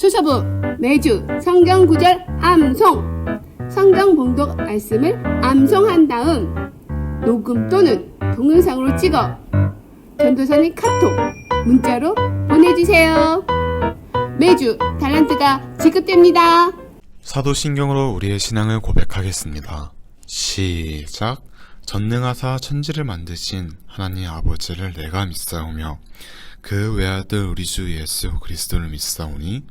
서서부 매주 성경 구절 암송, 성경 봉독 말씀을 암송한 다음 녹음 또는 동영상으로 찍어 전도사님 카톡, 문자로 보내주세요. 매주 달란트가 지급됩니다. 사도신경으로 우리의 신앙을 고백하겠습니다. 시작. 전능하사 천지를 만드신 하나님 아버지를 내가 믿사오며 그 외아들 우리 주 예수 그리스도를 믿사오니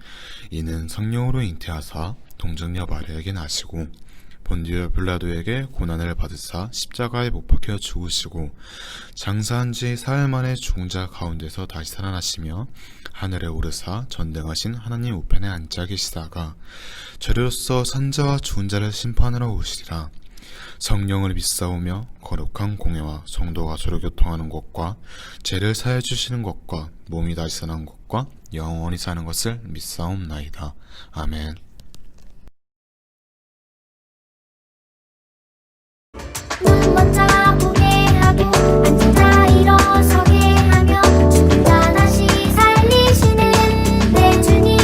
이는 성령으로 잉태하사 동정녀 마리아에게 나시고 본디오 빌라도에게 고난을 받으사 십자가에 못 박혀 죽으시고 장사한 지 사흘 만에 죽은 자 가운데서 다시 살아나시며 하늘에 오르사 전등하신 하나님 우편에 앉아 계시다가 저리로서 산자와 죽은 자를 심판하러 오시리라. 성령을 믿사오며 거룩한 공예와 성도가 서로 교통하는 것과 죄를 사해 주시는 것과 몸이 다시 사는 것과 영원히 사는 것을 믿사옵나이다. 아멘. 먼저 보게 하고 앉은 자 일어서게 하며 죽은 자 다시 살리시는 내 주님,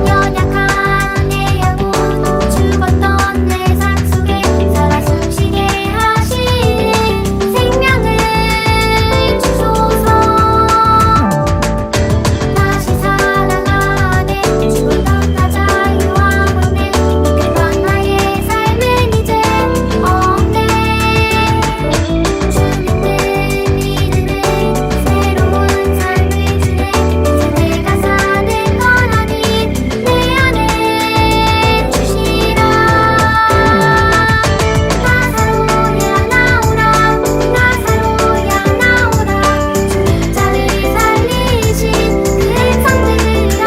연약한 내 영혼 죽었던 내 삶 속에 살아 숨쉬게 하시는 생명을 주소서. 다시 살아가네 죽었던 나 자유하고네 그런 나의 삶은 이제 없네. 주님을 믿으네 새로운 삶을 주네. 이제 내가 사는 건 아닌 내 안에 주시라. 나사로야 나오라 나사로야 나오라 죽은 자를 살리신 그 상들아.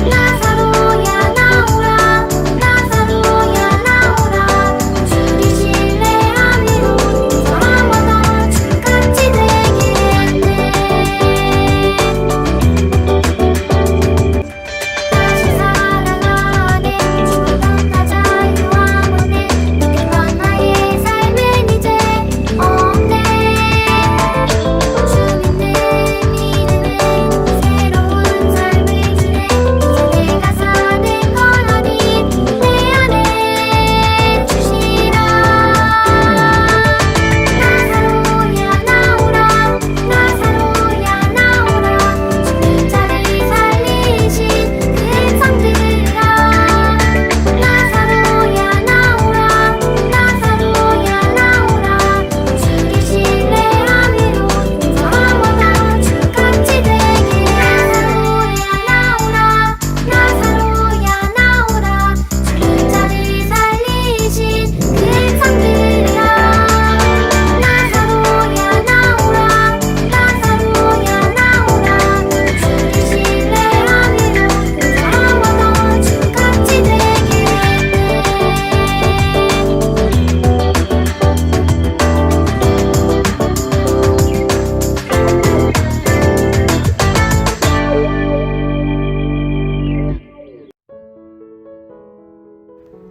나사로야 나오라 나사로야 나오라 주를 신뢰함으로 사람마다 주같이 되겠네. 다시 살아가네 죽었던 나 자유하고네 그런 나의 삶은 이제 없네. 주님을 믿으네 새로운 삶을 주네. 이제 내가 사는 건 아닌 내 안에 주시라. 나사로야 나오라 나사로야 나오라 죽은 자를 살리신 그 상들아. 나사로야 나오라 나사로야 나오라 주를 신뢰함으로 사람마다 주같이 되게. 나사로야 나오라 나사로야 나오라 죽은 자를 살리신 그 상들아. 나사로야 나오라 나사로야 나오라 주를 신뢰함으로 사람마다 주같이 되겠네.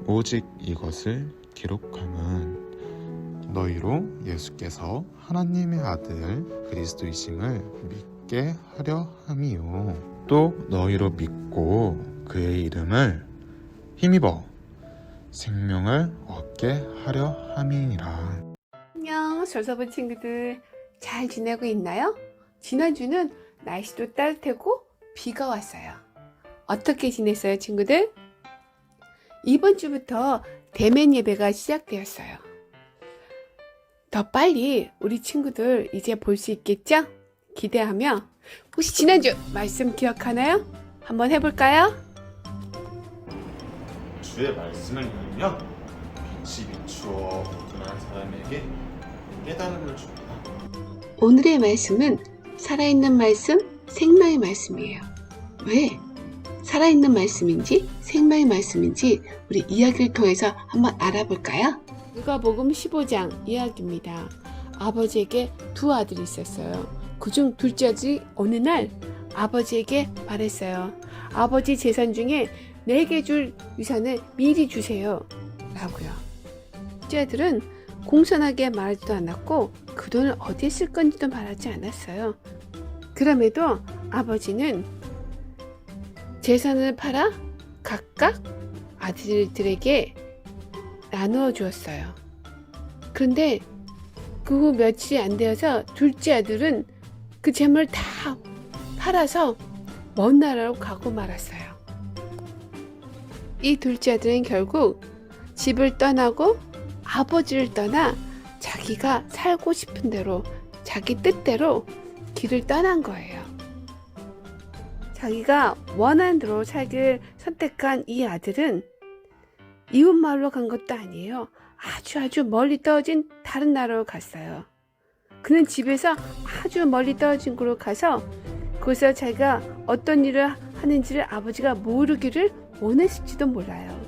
오직 이것을 기록함은 너희로 예수께서 하나님의 아들 그리스도이심을 믿게 하려 함이요 또 너희로 믿고 그의 이름을 힘입어 생명을 얻게 하려 함이니라. 안녕, 서서부 친구들 잘 지내고 있나요? 지난주는 날씨도 따뜻하고 비가 왔어요. 어떻게 지냈어요, 친구들? 이번 주부터 대면 예배가 시작되었어요. 더 빨리 우리 친구들 이제 볼 수 있겠죠? 기대하며 혹시 지난주 말씀 기억하나요? 한번 해볼까요? 주의 말씀을 읽으면 빛이 비추어 모든 사람에게 깨달음을 줍니다. 오늘의 말씀은 살아있는 말씀, 생명의 말씀이에요. 왜 살아있는 말씀인지 생명의 말씀인지 우리 이야기를 통해서 한번 알아볼까요? 누가복음 15장 이야기입니다. 아버지에게 두 아들이 있었어요. 그중 둘째 아들이 어느 날 아버지에게 말했어요. 아버지 재산 중에 내게 줄 유산을 미리 주세요 라고요. 둘째 아들은 공손하게 말하지도 않았고 그 돈을 어디에 쓸 건지도 말하지 않았어요. 그럼에도 아버지는 재산을 팔아 각각 아들들에게 나누어 주었어요. 그런데 그 후 며칠이 안 되어서 둘째 아들은 그 재물을 다 팔아서 먼 나라로 가고 말았어요. 이 둘째 아들은 결국 집을 떠나고 아버지를 떠나 자기가 살고 싶은 대로 자기 뜻대로 길을 떠난 거예요. 자기가 원하는 대로 살기를 선택한 이 아들은 이웃 마을로 간 것도 아니에요. 아주 멀리 떨어진 다른 나라로 갔어요. 그는 집에서 아주 멀리 떨어진 곳으로 가서 거기서 자기가 어떤 일을 하는지를 아버지가 모르기를 원했을지도 몰라요.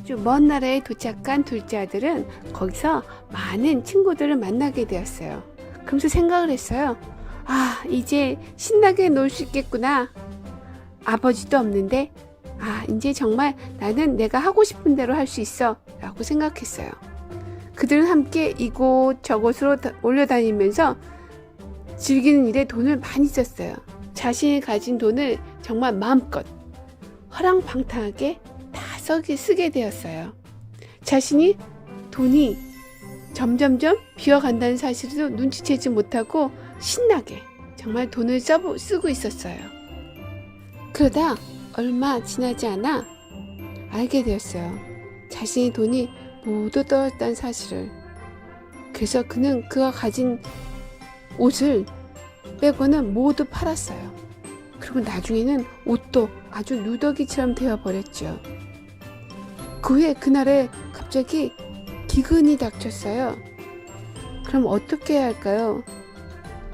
아주 먼 나라에 도착한 둘째 아들은 거기서 많은 친구들을 만나게 되었어요. 그러면서 생각을 했어요. 아, 이제 신나게 놀 수 있겠구나. 아버지도 없는데 이제 정말 나는 내가 하고 싶은 대로 할 수 있어 라고 생각했어요. 그들은 함께 이곳 저곳으로 올려다니면서 즐기는 일에 돈을 많이 썼어요. 자신이 가진 돈을 정말 마음껏 허랑방탕하게 다 쓰게 되었어요. 자신이 돈이 점점점 비어간다는 사실도 눈치채지 못하고 신나게 정말 돈을 쓰고 있었어요. 그러다 얼마 지나지 않아 알게 되었어요. 자신의 돈이 모두 떨어졌다는 사실을. 그래서 그는 그가 가진 옷을 빼고는 모두 팔았어요. 그리고 나중에는 옷도 아주 누더기처럼 되어버렸죠. 그 후에 그날에 갑자기 기근이 닥쳤어요. 그럼 어떻게 해야 할까요?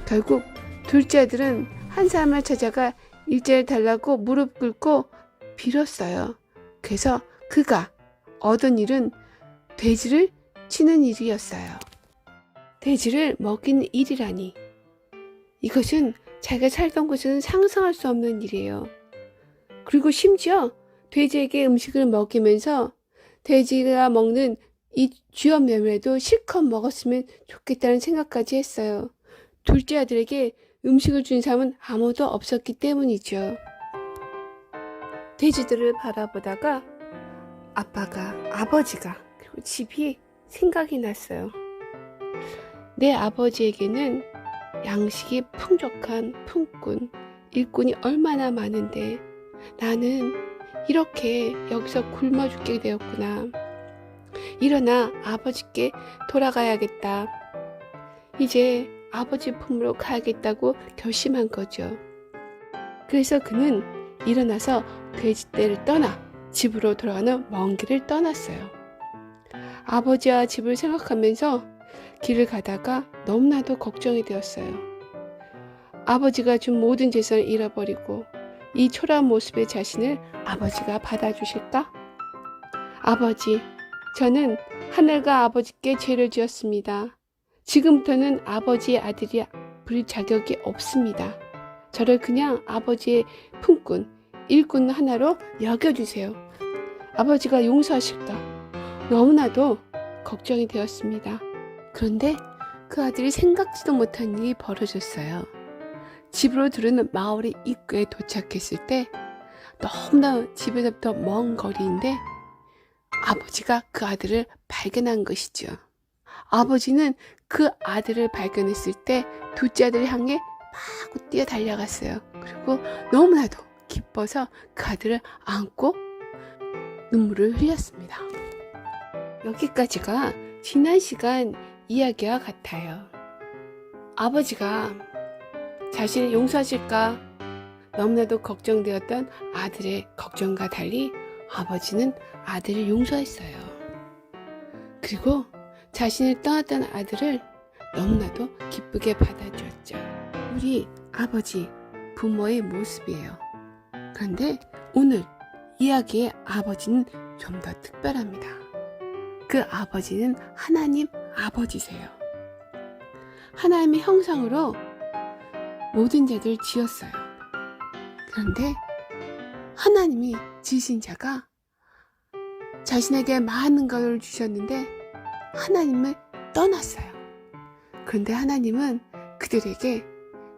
결국 둘째 아들은 한 사람을 찾아가 일자리를 달라고 무릎 꿇고 빌었어요. 그래서 그가 얻은 일은 돼지를 치는 일이었어요. 돼지를 먹이는 일이라니. 이것은 자기가 살던 곳에는 상상할 수 없는 일이에요. 그리고 심지어 돼지에게 음식을 먹이면서 돼지가 먹는 이 쥐업 열매도 실컷 먹었으면 좋겠다는 생각까지 했어요. 둘째 아들에게 음식을 준 사람은 아무도 없었기 때문이죠. 돼지들을 바라보다가 아버지가 그리고 집이 생각이 났어요. 내 아버지에게는 양식이 풍족한 품꾼, 일꾼이 얼마나 많은데 나는 이렇게 여기서 굶어 죽게 되었구나. 일어나 아버지께 돌아가야겠다. 이제 아버지 품으로 가야겠다고 결심한 거죠. 그래서 그는 일어나서 돼지떼를 떠나 집으로 돌아가는 먼 길을 떠났어요. 아버지와 집을 생각하면서 길을 가다가 너무나도 걱정이 되었어요. 아버지가 준 모든 재산을 잃어버리고 이 초라한 모습의 자신을 아버지가 받아주실까? 아버지, 저는 하늘과 아버지께 죄를 지었습니다. 지금부터는 아버지의 아들이 부릴 자격이 없습니다. 저를 그냥 아버지의 품꾼, 일꾼 하나로 여겨주세요. 아버지가 용서하실까? 너무나도 걱정이 되었습니다. 그런데 그 아들이 생각지도 못한 일이 벌어졌어요. 집으로 들어오는 마을의 입구에 도착했을 때 너무나 집에서부터 먼 거리인데 아버지가 그 아들을 발견한 것이죠. 아버지는 그 아들을 발견했을 때 둘째 아들을 향해 막 뛰어 달려갔어요. 그리고 너무나도 기뻐서 그 아들을 안고 눈물을 흘렸습니다. 여기까지가 지난 시간 이야기와 같아요. 아버지가 자신을 용서하실까 너무나도 걱정되었던 아들의 걱정과 달리 아버지는 아들을 용서했어요. 그리고 자신을 떠났던 아들을 너무나도 기쁘게 받아주었죠. 우리 아버지, 부모의 모습이에요. 그런데 오늘 이야기의 아버지는 좀 더 특별합니다. 그 아버지는 하나님 아버지세요. 하나님의 형상으로 모든 자들을 지었어요. 그런데 하나님이 지으신 자가 자신에게 많은 것을 주셨는데 하나님을 떠났어요. 그런데 하나님은 그들에게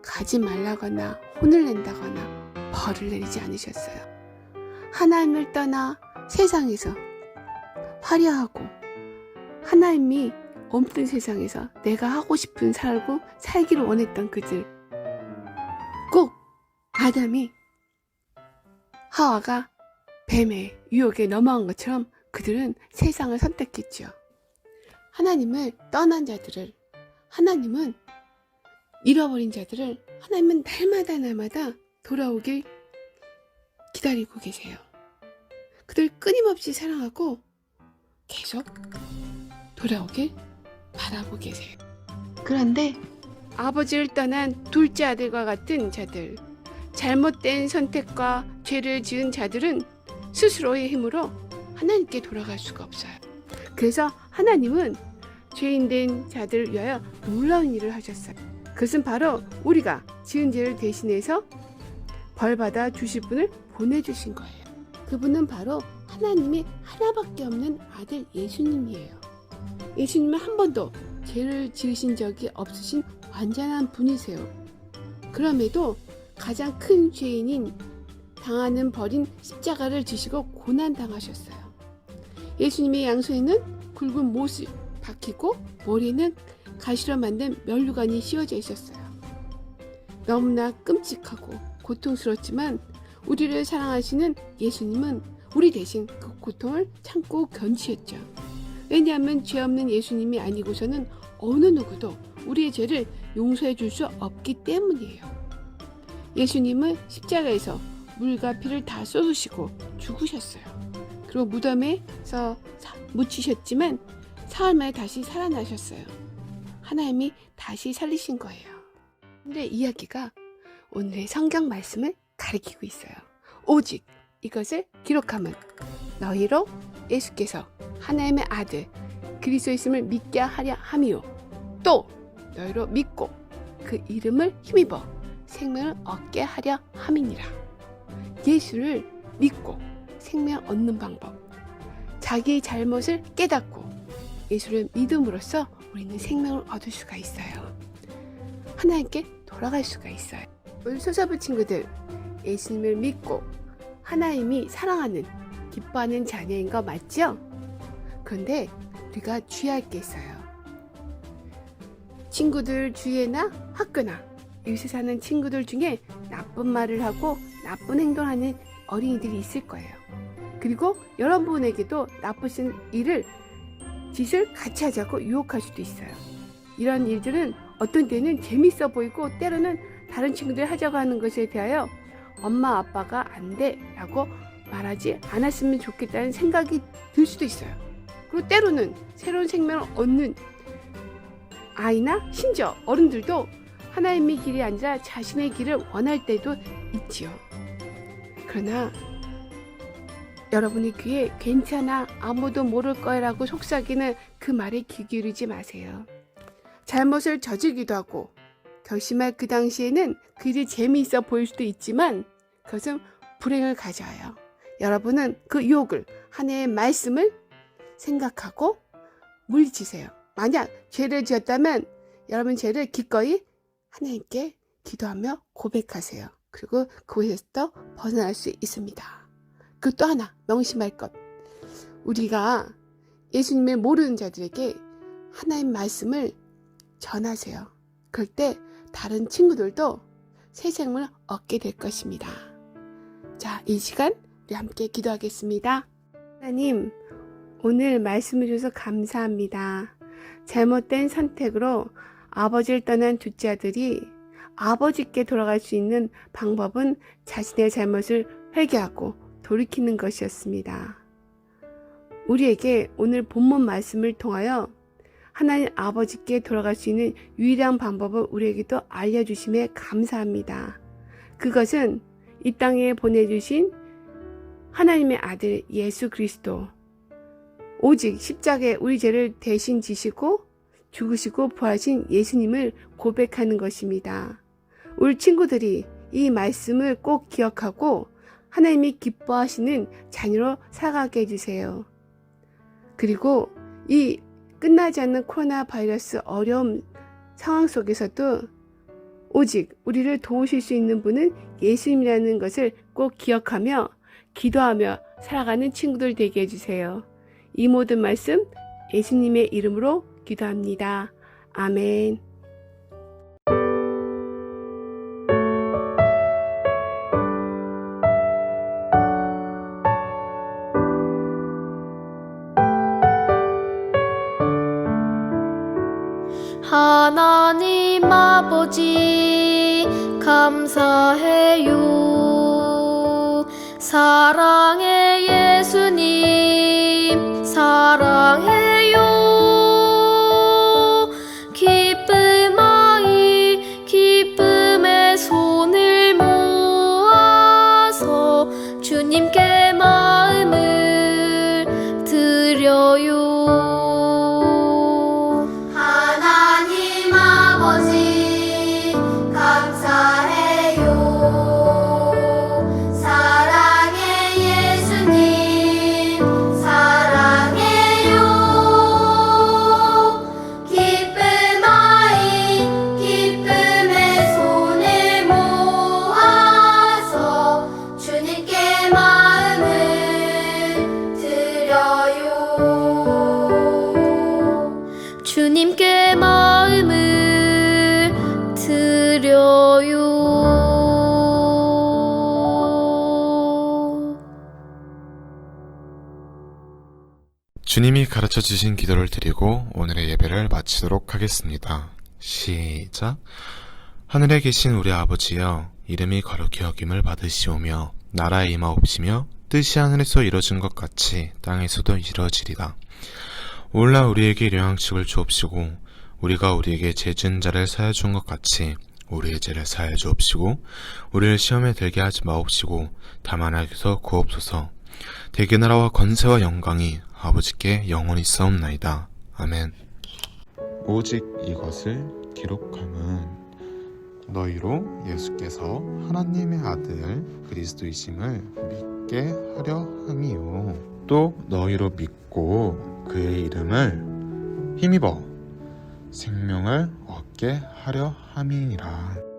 가지 말라거나 혼을 낸다거나 벌을 내리지 않으셨어요. 하나님을 떠나 세상에서 화려하고 하나님이 없는 세상에서 내가 하고 싶은 살고 살기를 원했던 그들, 꼭 아담이 하와가 뱀의 유혹에 넘어간 것처럼 그들은 세상을 선택했죠. 하나님을 떠난 자들을, 하나님은 잃어버린 자들을 하나님은 날마다 돌아오길 기다리고 계세요. 그들 끊임없이 사랑하고 계속 돌아오길 바라보고 계세요. 그런데 아버지를 떠난 둘째 아들과 같은 자들, 잘못된 선택과 죄를 지은 자들은 스스로의 힘으로 하나님께 돌아갈 수가 없어요. 그래서 하나님은 죄인된 자들을 위하여 놀라운 일을 하셨어요. 그것은 바로 우리가 지은 죄를 대신해서 벌받아 주실 분을 보내주신 거예요. 그분은 바로 하나님이 하나밖에 없는 아들 예수님이에요. 예수님은 한 번도 죄를 지으신 적이 없으신 완전한 분이세요. 그럼에도 가장 큰 죄인인 당하는 벌인 십자가를 지시고 고난당하셨어요. 예수님의 양손에는 굵은 못이 박히고 머리에는 가시로 만든 면류관이 씌워져 있었어요. 너무나 끔찍하고 고통스럽지만 우리를 사랑하시는 예수님은 우리 대신 그 고통을 참고 견디셨죠. 왜냐하면 죄 없는 예수님이 아니고서는 어느 누구도 우리의 죄를 용서해 줄 수 없기 때문이에요. 예수님은 십자가에서 물과 피를 다 쏟으시고 죽으셨어요. 그리고 무덤에서 묻히셨지만 사흘 만에 다시 살아나셨어요. 하나님이 다시 살리신 거예요. 오늘의 이야기가 오늘의 성경 말씀을 가리키고 있어요. 오직 이것을 기록하면 너희로 예수께서 하나님의 아들 그리스도의 있음을 믿게 하려 함이요 또 너희로 믿고 그 이름을 힘입어 생명을 얻게 하려 함이니라. 예수를 믿고 생명을 얻는 방법, 자기 잘못을 깨닫고 예수를 믿음으로써 우리는 생명을 얻을 수가 있어요. 하나님께 돌아갈 수가 있어요. 우리 소서부 친구들, 예수님을 믿고 하나님이 사랑하는 기뻐하는 자녀인 거 맞죠? 그런데 우리가 주의할 게 있어요. 친구들 주위나 학교나 이웃에 사는 친구들 중에 나쁜 말을 하고 나쁜 행동하는 어린이들이 있을 거예요. 그리고 여러분에게도 나쁘신 짓을 같이 하자고 유혹할 수도 있어요. 이런 일들은 어떤 때는 재밌어 보이고 때로는 다른 친구들이 하자고 하는 것에 대하여 엄마 아빠가 안 돼 라고 말하지 않았으면 좋겠다는 생각이 들 수도 있어요. 그리고 때로는 새로운 생명을 얻는 아이나 심지어 어른들도 하나님의 길이 아니라 자신의 길을 원할 때도 있지요. 그러나 여러분의 귀에 괜찮아 아무도 모를 거라고 속삭이는 그 말에 귀 기울이지 마세요. 잘못을 저지르기도 하고 결심할 그 당시에는 그 일이 재미있어 보일 수도 있지만 그것은 불행을 가져와요. 여러분은 그 유혹을 하나님의 말씀을 생각하고 물리치세요. 만약 죄를 지었다면 여러분 죄를 기꺼이 하나님께 기도하며 고백하세요. 그리고 그곳에서 벗어날 수 있습니다. 그 또 하나 명심할 것, 우리가 예수님을 모르는 자들에게 하나님 말씀을 전하세요. 그럴 때 다른 친구들도 새 생명을 얻게 될 것입니다. 자, 이 시간 우리 함께 기도하겠습니다. 하나님, 오늘 말씀을 주셔서 감사합니다. 잘못된 선택으로 아버지를 떠난 둘째 아들이 아버지께 돌아갈 수 있는 방법은 자신의 잘못을 회개하고 돌이키는 것이었습니다. 우리에게 오늘 본문 말씀을 통하여 하나님 아버지께 돌아갈 수 있는 유일한 방법을 우리에게도 알려주심에 감사합니다. 그것은 이 땅에 보내주신 하나님의 아들 예수 그리스도, 오직 십자가에 우리 죄를 대신 지시고 죽으시고 부활하신 예수님을 고백하는 것입니다. 우리 친구들이 이 말씀을 꼭 기억하고 하나님이 기뻐하시는 자녀로 살아가게 해주세요. 그리고 이 끝나지 않는 코로나 바이러스 어려운 상황 속에서도 오직 우리를 도우실 수 있는 분은 예수님이라는 것을 꼭 기억하며 기도하며 살아가는 친구들 되게 해주세요. 이 모든 말씀 예수님의 이름으로 기도합니다. 아멘. 하나님 아버지 감사해요. 사랑의 예수님 사랑해요. 기쁨의 손을 모아서 주님께 마음을 드려요. 아버지 감사해요. 사랑의 예수님 사랑해요. 기쁨의 손을 모아서 주님께 마음을 드려요. 주님께 마음을 드려요. 주님이 가르쳐 주신 기도를 드리고 오늘의 예배를 마치도록 하겠습니다. 시작. 하늘에 계신 우리 아버지여, 이름이 거룩히 여김을 받으시오며 나라에 임하옵시며 뜻이 하늘에서 이루어진 것 같이 땅에서도 이루어지리다. 오늘날 우리에게 일용할식을 주옵시고 우리가 우리에게 죄 지은 자를 사하여 준 것 같이 우리의 죄를 사하여 주옵시고 우리를 시험에 들게 하지 마옵시고 다만 악에서 구옵소서. 대개 나라와 권세와 영광이 아버지께 영원히 있사옵나이다. 아멘. 오직 이것을 기록함은 너희로 예수께서 하나님의 아들 그리스도이심을 믿게 하려 함이요 또 너희로 믿고 그의 이름을 힘입어 생명을 얻게 하려 함이니라.